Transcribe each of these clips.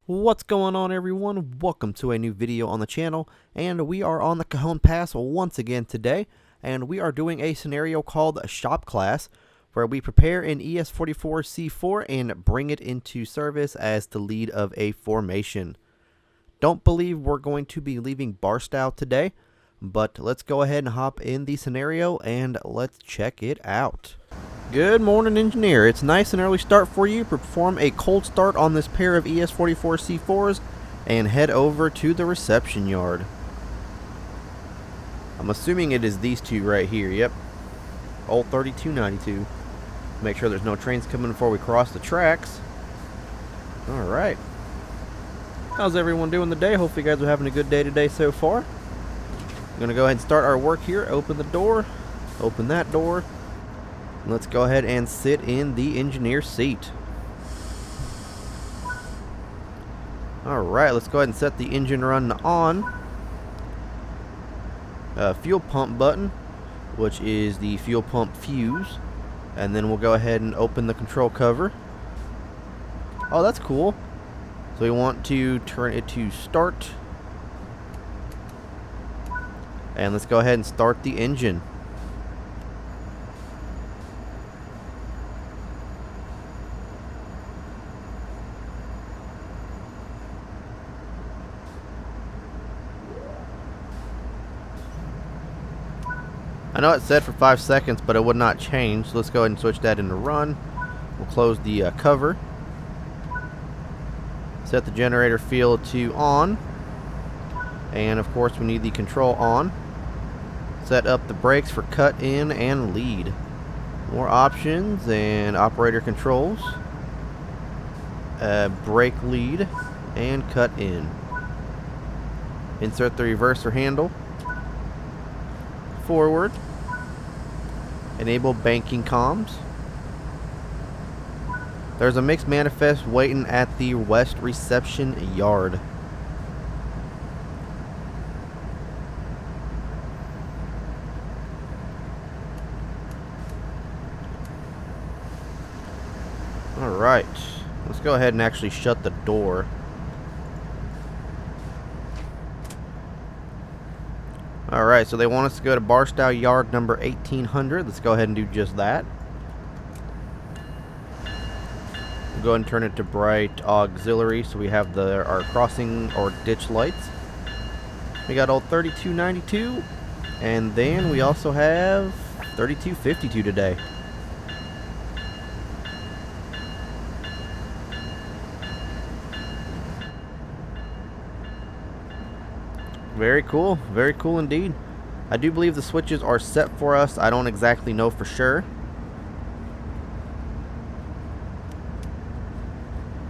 What's going on, everyone? Welcome to a new video on the channel, and we are on the Cajon Pass once again today, and we are doing a scenario called Shop Class, where we prepare an ES-44C4 and bring it into service as the lead of a formation. Don't believe we're going to be leaving Barstow today, but let's go ahead and hop in the scenario and let's check it out. Good morning, engineer. It's nice and early start for you. Perform a cold start on this pair of ES-44C4s and head over to the reception yard. I'm assuming it is these two right here. Yep. Old 3292. Make sure there's no trains coming before we cross the tracks. Alright. How's everyone doing today? Hopefully you guys are having a good day today so far. I'm going to go ahead and start our work here. Open the door. Open that door. Let's go ahead and sit in the engineer seat. Alright, let's go ahead and set the engine run on. Fuel pump button, which is the fuel pump fuse. And then we'll go ahead and open the control cover. Oh, that's cool. So we want to turn it to start. And let's go ahead and start the engine. I know it said for 5 seconds, but it would not change. So let's go ahead and switch that into run. We'll close the cover. Set the generator field to on. And of course we need the control on. Set up the brakes for cut in and lead. More options and operator controls. Brake lead and cut in. Insert the reverser handle. Forward. Enable banking comms. There's a mixed manifest waiting at the west reception yard. Alright, let's go ahead and actually shut the door. Alright, so they want us to go to Barstow Yard number 1800. Let's go ahead and do just that. We'll go ahead and turn it to bright auxiliary so we have our crossing or ditch lights. We got old 3292, and then we also have 3252 today. Very cool indeed. I do believe the switches are set for us. I don't exactly know for sure.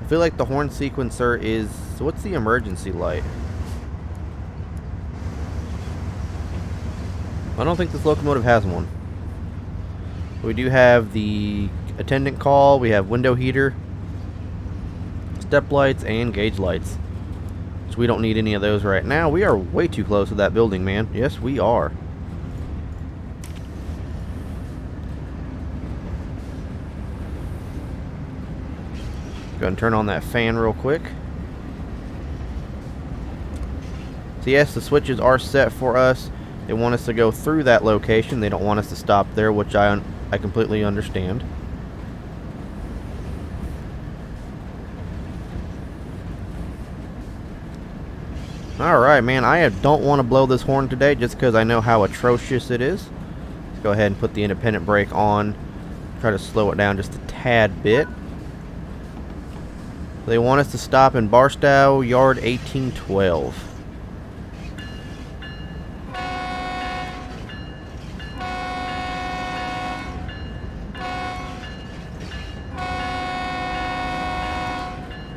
I feel like the horn sequencer is... What's the emergency light? I don't think this locomotive has one. We do have the attendant call. We have window heater, step lights, and gauge lights. We don't need any of those right now. We are way too close to that building, man. Yes, we are. Go ahead and turn on that fan real quick. So yes, the switches are set for us. They want us to go through that location. They don't want us to stop there, which I completely understand. Alright, man, I don't want to blow this horn today just because I know how atrocious it is. Let's go ahead and put the independent brake on. Try to slow it down just a tad bit. They want us to stop in Barstow Yard 1812.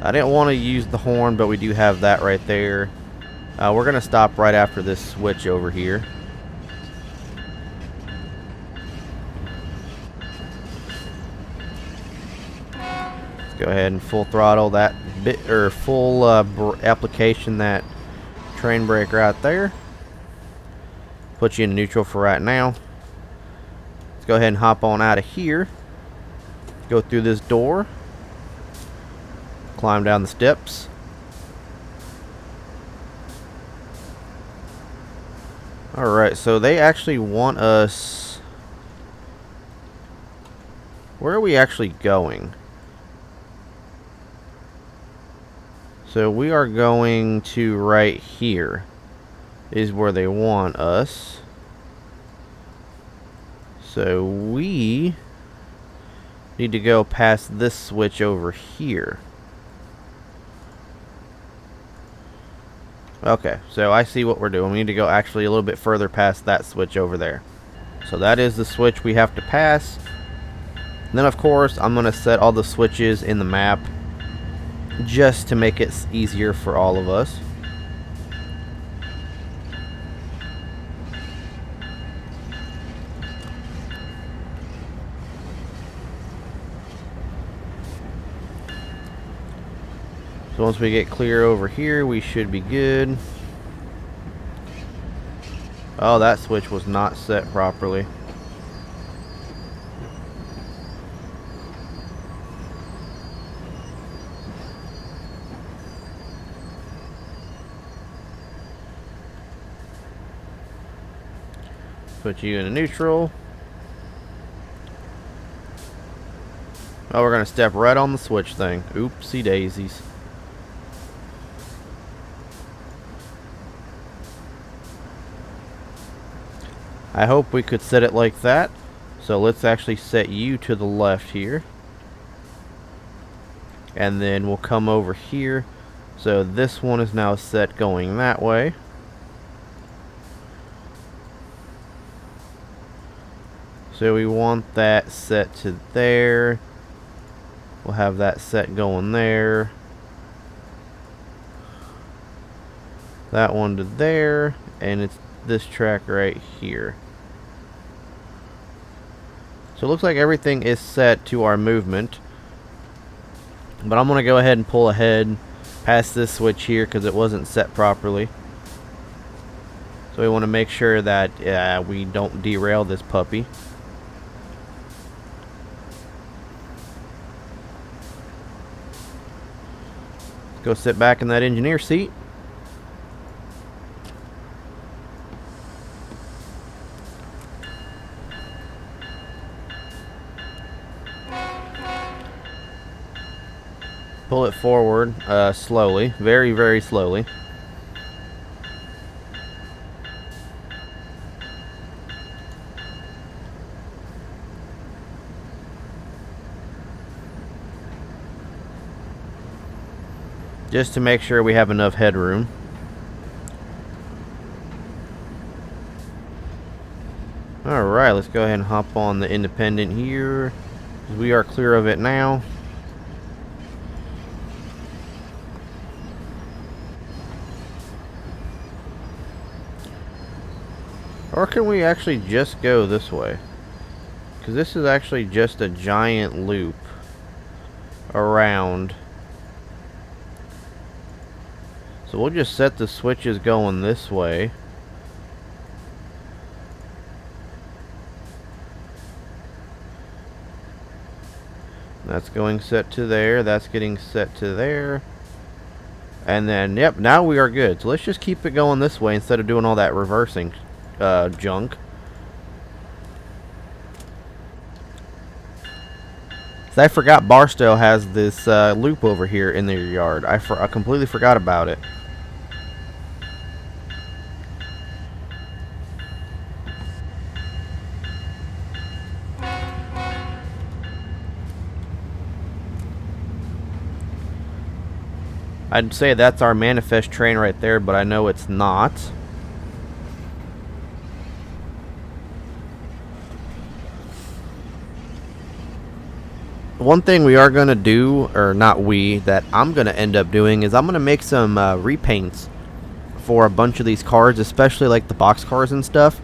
I didn't want to use the horn, but we do have that right there. We're going to stop right after this switch over here. Let's go ahead and full throttle that bit, or full application that train brake right there. Put you in neutral for right now. Let's go ahead and hop on out of here. Go through this door. Climb down the steps. Alright, so they actually want us... Where are we actually going? So we are going to right here is where they want us. So we need to go past this switch over here. Okay, so I see what we're doing. We need to go actually a little bit further past that switch over there. So that is the switch we have to pass. And then of course I'm going to set all the switches in the map just to make it easier for all of us. So once we get clear over here, we should be good. Oh, that switch was not set properly. Put you in neutral. Oh, we're going to step right on the switch thing. Oopsie daisies. I hope we could set it like that. So let's actually set you to the left here. And then we'll come over here. So this one is now set going that way. So we want that set to there. We'll have that set going there. That one to there. And it's this track right here. So it looks like everything is set to our movement. But I'm going to go ahead and pull ahead past this switch here because it wasn't set properly. So we want to make sure that we don't derail this puppy. Go sit back in that engineer seat. Pull it forward slowly, very, very slowly. Just to make sure we have enough headroom. Alright, let's go ahead and hop on the independent here. We are clear of it now. Or can we actually just go this way? Because this is actually just a giant loop around. So we'll just set the switches going this way. That's going set to there. That's getting set to there. And then, yep, now we are good. So let's just keep it going this way instead of doing all that reversing junk. So I forgot Barstow has this loop over here in their yard. I completely forgot about it. I'd say that's our manifest train right there, but I know it's not. One thing we are going to do, or not we, that I'm going to end up doing is I'm going to make some repaints for a bunch of these cars, especially like the box cars and stuff.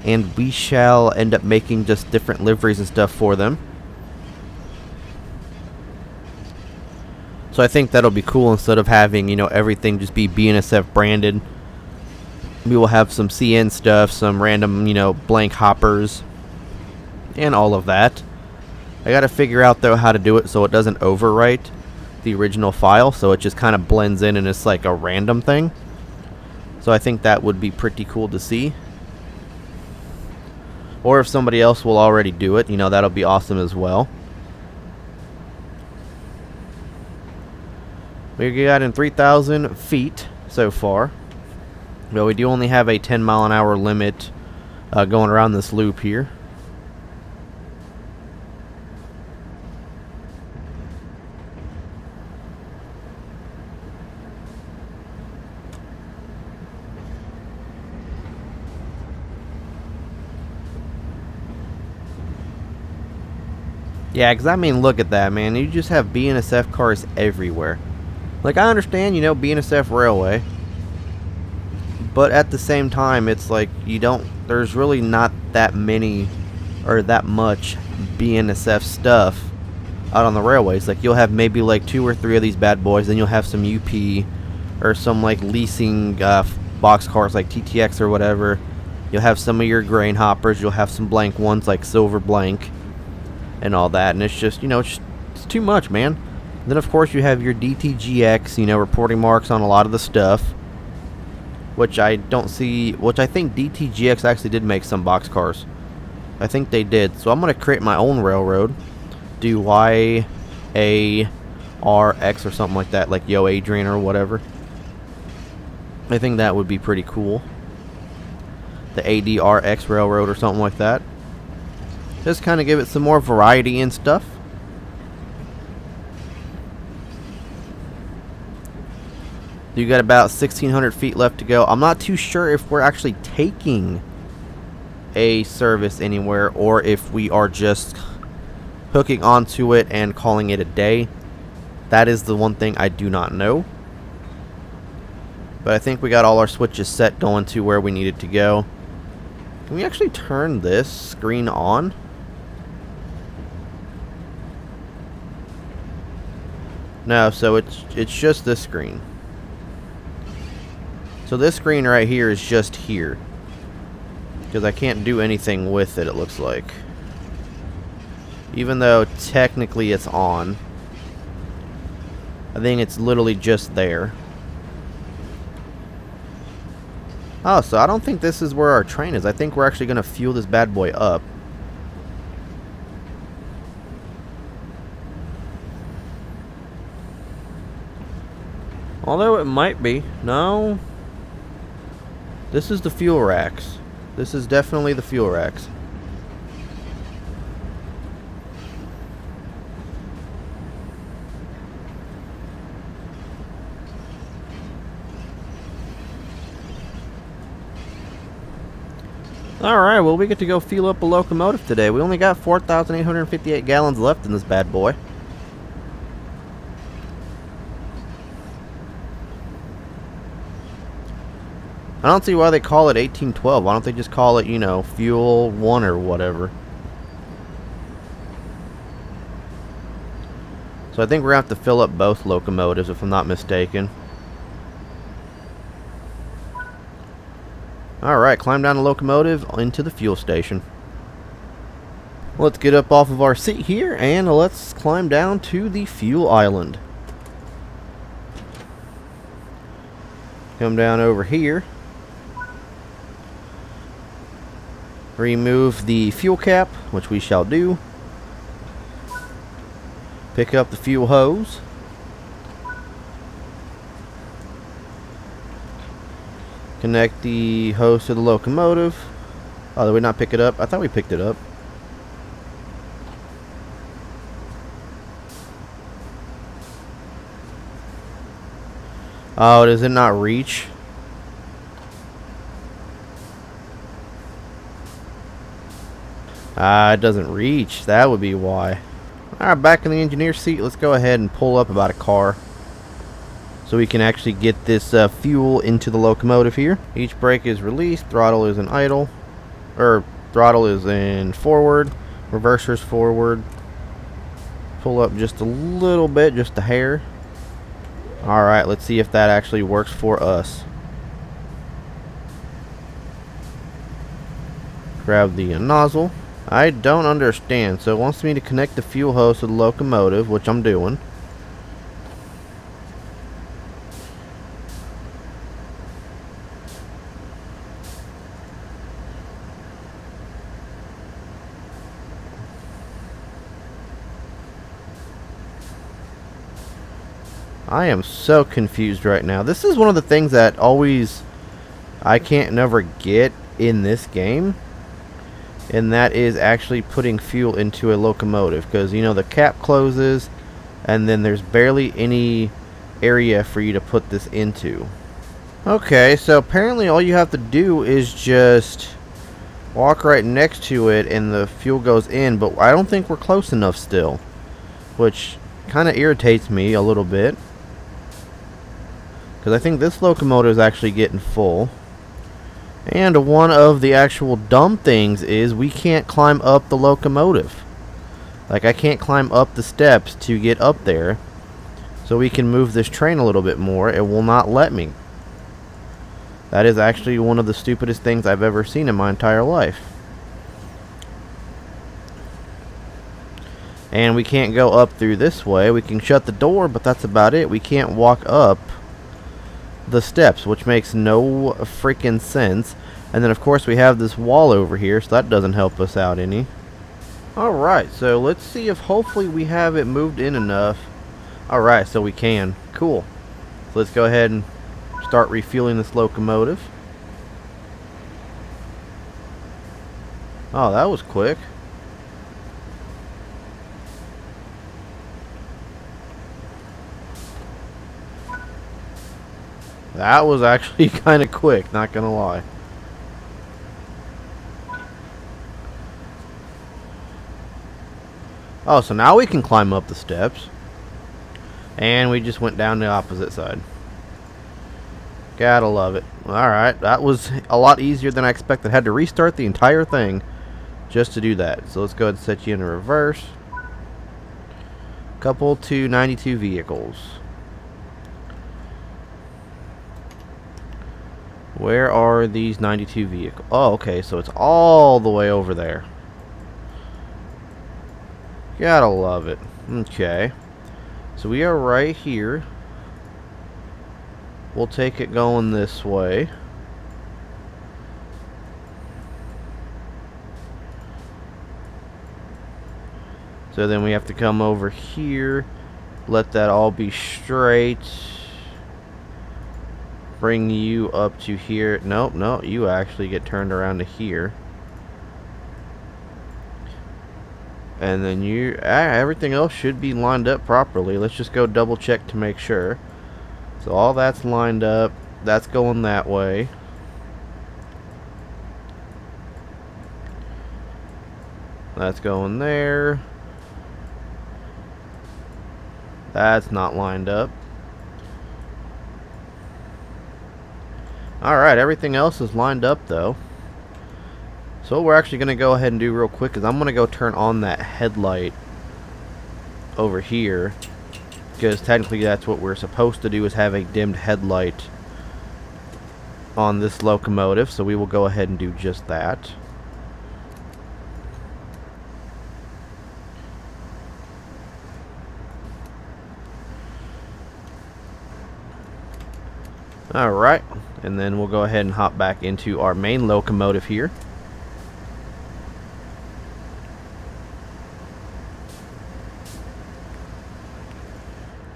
And we shall end up making just different liveries and stuff for them. So I think that'll be cool instead of having, you know, everything just be BNSF branded. We will have some CN stuff, some random, you know, blank hoppers, and all of that. I gotta figure out though how to do it so it doesn't overwrite the original file, so it just kind of blends in and it's like a random thing. So I think that would be pretty cool to see. Or if somebody else will already do it, you know, that'll be awesome as well. We got in 3,000 feet so far. But we do only have a 10-mile-an-hour limit going around this loop here. Yeah, because I mean, look at that, man. You just have BNSF cars everywhere. Like, I understand, you know, BNSF Railway. But at the same time, it's like, there's really not that many or that much BNSF stuff out on the railways. Like, you'll have maybe like 2 or 3 of these bad boys. Then you'll have some UP or some like leasing box cars like TTX or whatever. You'll have some of your grain hoppers. You'll have some blank ones like Silver Blank and all that, and it's just, you know, it's too much, man. And then of course you have your DTGX, you know, reporting marks on a lot of the stuff, which I don't see, which I think DTGX actually did make some box cars. I think they did. So I'm going to create my own railroad, do YARX or something like that, like YoAdrian or whatever. I think that would be pretty cool. The ADRX railroad or something like that. Just kind of give it some more variety and stuff. You got about 1,600 feet left to go. I'm not too sure if we're actually taking a service anywhere or if we are just hooking onto it and calling it a day. That is the one thing I do not know. But I think we got all our switches set going to where we needed to go. Can we actually turn this screen on? No, so it's just this screen. So this screen right here is just here. Because I can't do anything with it, it looks like. Even though technically it's on. I think it's literally just there. Oh, so I don't think this is where our train is. I think we're actually going to fuel this bad boy up. Although it might be. No. This is the fuel racks. This is definitely the fuel racks. Alright, well, we get to go fuel up a locomotive today. We only got 4,858 gallons left in this bad boy. I don't see why they call it 1812. Why don't they just call it, you know, Fuel 1 or whatever? So I think we're going to have to fill up both locomotives, if I'm not mistaken. Alright, climb down the locomotive into the fuel station. Let's get up off of our seat here, and let's climb down to the fuel island. Come down over here. Remove the fuel cap, which we shall do. Pick up the fuel hose. Connect the hose to the locomotive. Oh, did we not pick it up? I thought we picked it up. Oh, does it not reach? It doesn't reach. That would be why. Alright, back in the engineer's seat. Let's go ahead and pull up about a car, so we can actually get this fuel into the locomotive here. Each brake is released. Throttle is in idle. Or, throttle is in forward. Reverser's forward. Pull up just a little bit, just a hair. Alright, let's see if that actually works for us. Grab the nozzle. I don't understand. So it wants me to connect the fuel hose to the locomotive, which I'm doing. I am so confused right now. This is one of the things that always I can't never get in this game. And that is actually putting fuel into a locomotive. Because, you know, the cap closes. And then there's barely any area for you to put this into. Okay, so apparently all you have to do is just walk right next to it and the fuel goes in. But I don't think we're close enough still. Which kind of irritates me a little bit. Because I think this locomotive is actually getting full. And one of the actual dumb things is we can't climb up the locomotive. Like, I can't climb up the steps to get up there. So we can move this train a little bit more. It will not let me. That is actually one of the stupidest things I've ever seen in my entire life. And we can't go up through this way. We can shut the door, but that's about it. We can't walk up the steps, which makes no freaking sense. And then of course we have this wall over here, so that doesn't help us out any. Alright, so let's see if hopefully we have it moved in enough. Alright, so we can. Cool. So let's go ahead and start refueling this locomotive. Oh, that was quick. That was actually kind of quick, not gonna lie. Oh, so now we can climb up the steps. And we just went down the opposite side. Gotta love it. Alright, that was a lot easier than I expected. Had to restart the entire thing just to do that. So let's go ahead and set you in reverse. Couple to 92 vehicles. Where are these 92 vehicles? Oh, okay, so it's all the way over there. Gotta love it. Okay. So we are right here. We'll take it going this way. So then we have to come over here. Let that all be straight. Bring you up to here. Nope, no, you actually get turned around to here. And then you, everything else should be lined up properly. Let's just go double check to make sure. So all that's lined up. That's going that way. That's going there. That's not lined up. Alright, everything else is lined up though. So what we're actually going to go ahead and do real quick is I'm going to go turn on that headlight over here. Because technically that's what we're supposed to do, is have a dimmed headlight on this locomotive. So we will go ahead and do just that. Alright, and then we'll go ahead and hop back into our main locomotive here.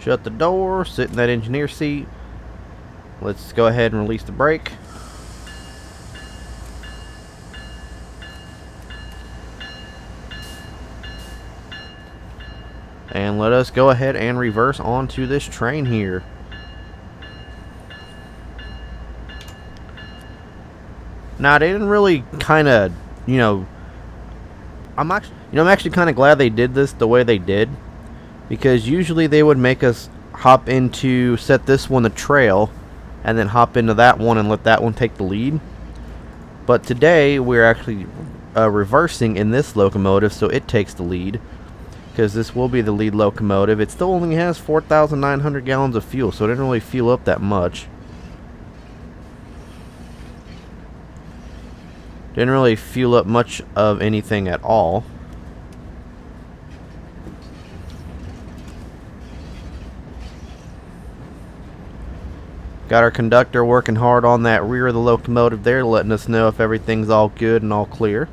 Shut the door, sit in that engineer seat. Let's go ahead and release the brake. And let us go ahead and reverse onto this train here. Now, they didn't really kind of, I'm actually kind of glad they did this the way they did, because usually they would make us hop into, set this one the trail, and then hop into that one and let that one take the lead. But today we're actually reversing in this locomotive, so it takes the lead, because this will be the lead locomotive. It still only has 4,900 gallons of fuel, so it didn't really fuel up that much. Didn't really fuel up much of anything at all. Got our conductor working hard on that rear of the locomotive there, letting us know if everything's all good and all clear.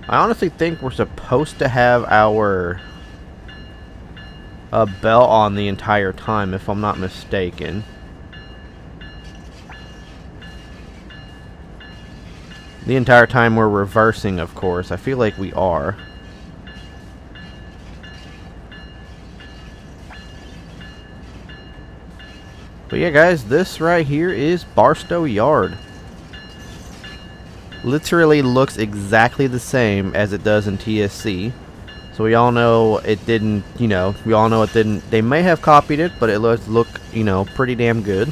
I honestly think we're supposed to have our bell on the entire time, if I'm not mistaken. The entire time we're reversing, of course. I feel like we are. But yeah, guys, this right here is Barstow Yard. Literally looks exactly the same as it does in TSC. So we all know it didn't, you know, we all know it didn't. They may have copied it, but it does look, you know, pretty damn good.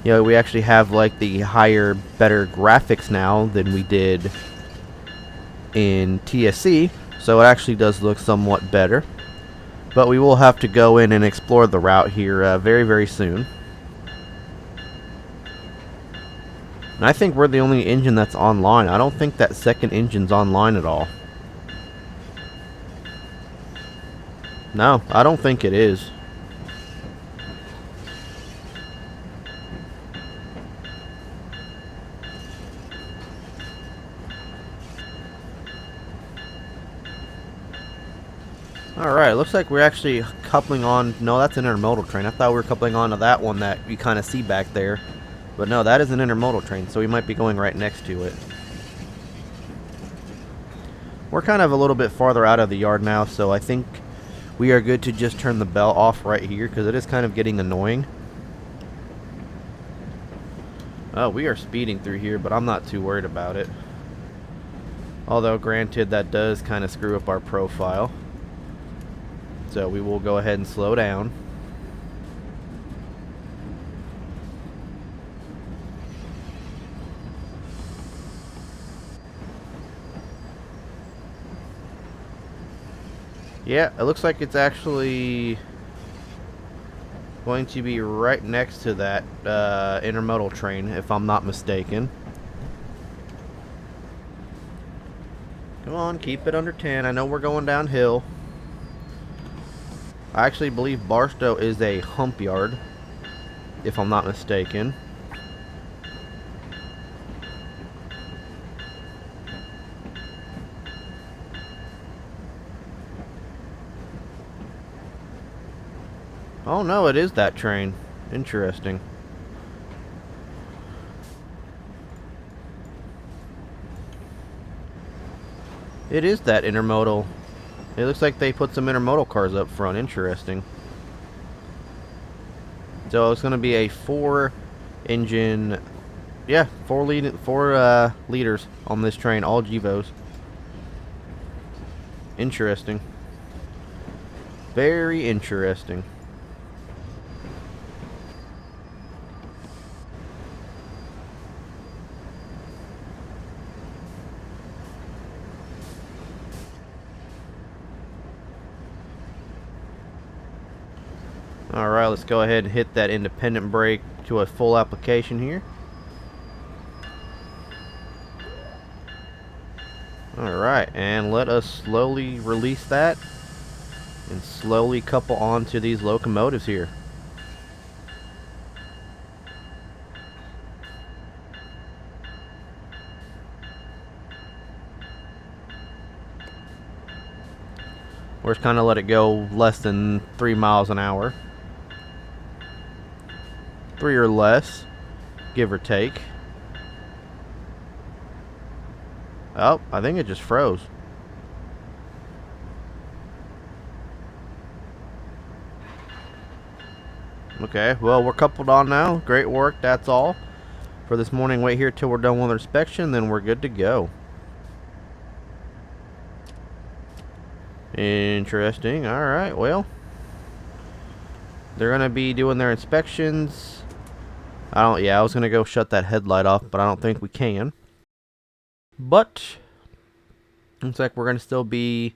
You know, we actually have like the higher, better graphics now than we did in TSC. So it actually does look somewhat better. But we will have to go in and explore the route here very, very soon. And I think we're the only engine that's online. I don't think that second engine's online at all. No, I don't think it is. Alright, looks like we're actually coupling on... No, that's an intermodal train. I thought we were coupling on to that one that you kind of see back there. But no, that is an intermodal train, so we might be going right next to it. We're kind of a little bit farther out of the yard now, so I think we are good to just turn the bell off right here, because it is kind of getting annoying. Oh, we are speeding through here, but I'm not too worried about it. Although, granted, that does kind of screw up our profile. So we will go ahead and slow down. Yeah, it looks like it's actually going to be right next to that intermodal train, if I'm not mistaken. Come on, keep it under 10. I know we're going downhill. I actually believe Barstow is a hump yard, if I'm not mistaken. Oh no, it is that train. Interesting. It is that intermodal. It looks like they put some intermodal cars up front. Interesting. So it's going to be a 4-engine, yeah, 4 liters on this train, all Gevos. Interesting. Very interesting. Alright, let's go ahead and hit that independent brake to a full application here. Alright, and let us slowly release that and slowly couple onto these locomotives here. We're just kind of let it go less than 3 miles an hour. 3 or less, give or take. Oh, I think it just froze. Okay, well, we're coupled on now. Great work, that's all for this morning. Wait here till we're done with our inspection, then we're good to go. Interesting. Alright, well, they're gonna be doing their inspections. I was gonna go shut that headlight off, but I don't think we can. But looks like we're gonna still be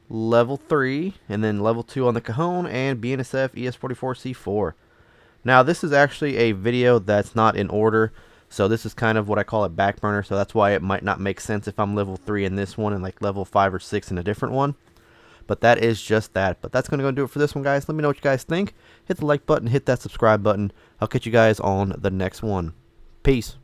level 3 and then level 2 on the Cajon and BNSF ES44C4. Now this is actually a video that's not in order, so this is kind of what I call a back burner, so that's why it might not make sense if I'm level 3 in this one and like level 5 or 6 in a different one. But that is just that. But that's going to go do it for this one, guys. Let me know what you guys think. Hit the like button, hit that subscribe button. I'll catch you guys on the next one. Peace.